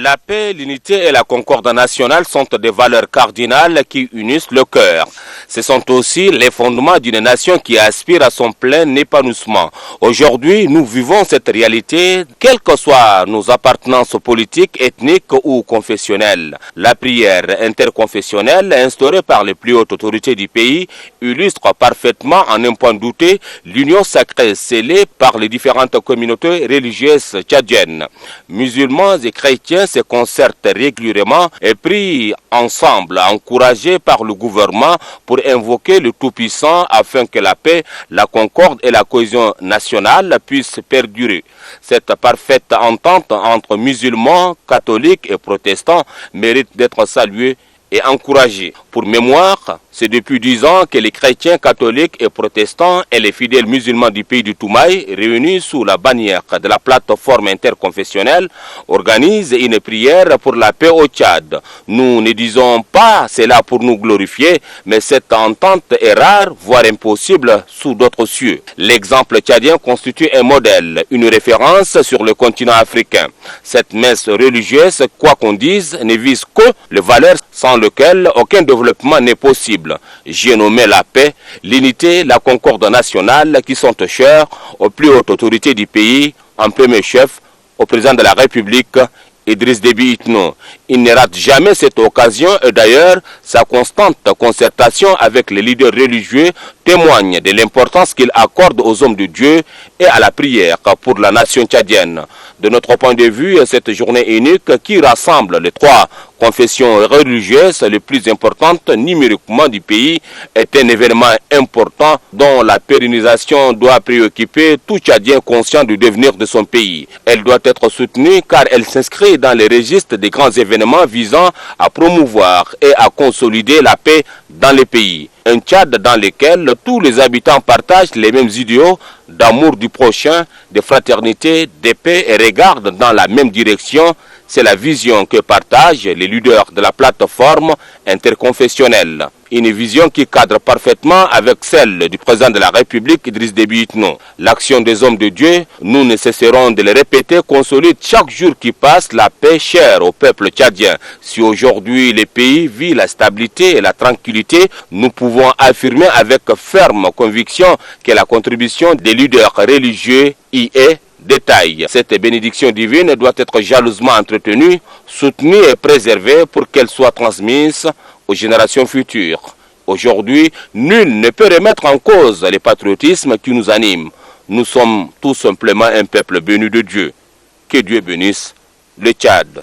La paix, l'unité et la concorde nationale sont des valeurs cardinales qui unissent le cœur. Ce sont aussi les fondements d'une nation qui aspire à son plein épanouissement. Aujourd'hui, nous vivons cette réalité, quelles que soient nos appartenances politiques, ethniques ou confessionnelles. La prière interconfessionnelle, instaurée par les plus hautes autorités du pays, illustre parfaitement, en un point douté, l'union sacrée scellée par les différentes communautés religieuses tchadiennes. Musulmans et chrétiens se concertent régulièrement et prient ensemble, encouragés par le gouvernement pour invoquer le Tout-Puissant afin que la paix, la concorde et la cohésion nationale puissent perdurer. Cette parfaite entente entre musulmans, catholiques et protestants mérite d'être saluée et encouragée. Pour mémoire, c'est depuis 10 ans que les chrétiens catholiques et protestants et les fidèles musulmans du pays du Toumaï, réunis sous la bannière de la plateforme interconfessionnelle, organisent une prière pour la paix au Tchad. Nous ne disons pas cela pour nous glorifier, mais cette entente est rare, voire impossible, sous d'autres cieux. L'exemple tchadien constitue un modèle, une référence sur le continent africain. Cette messe religieuse, quoi qu'on dise, ne vise que les valeurs sans lesquelles aucun développement n'est possible. J'ai nommé la paix, l'unité, la concorde nationale qui sont chères aux plus hautes autorités du pays, en premier chef au président de la République, Idriss Déby Itno. Il ne rate jamais cette occasion et d'ailleurs sa constante concertation avec les leaders religieux témoigne de l'importance qu'il accorde aux hommes de Dieu et à la prière pour la nation tchadienne. De notre point de vue, cette journée unique qui rassemble les trois confessions religieuses les plus importantes numériquement du pays est un événement important dont la pérennisation doit préoccuper tout Tchadien conscient du devenir de son pays. Elle doit être soutenue car elle s'inscrit dans les registres des grands événements visant à promouvoir et à consolider la paix dans le pays. Un Tchad dans lequel tous les habitants partagent les mêmes idéaux d'amour du prochain, de fraternité, de paix et regardent dans la même direction. C'est la vision que partagent les leaders de la plateforme interconfessionnelle. Une vision qui cadre parfaitement avec celle du président de la République, Idriss Déby Itno. L'action des hommes de Dieu, nous ne cesserons de le répéter, consolide chaque jour qui passe la paix chère au peuple tchadien. Si aujourd'hui le pays vit la stabilité et la tranquillité, nous pouvons affirmer avec ferme conviction que la contribution des leaders religieux y est détail. Cette bénédiction divine doit être jalousement entretenue, soutenue et préservée pour qu'elle soit transmise aux générations futures. Aujourd'hui, nul ne peut remettre en cause le patriotisme qui nous anime. Nous sommes tout simplement un peuple béni de Dieu. Que Dieu bénisse le Tchad.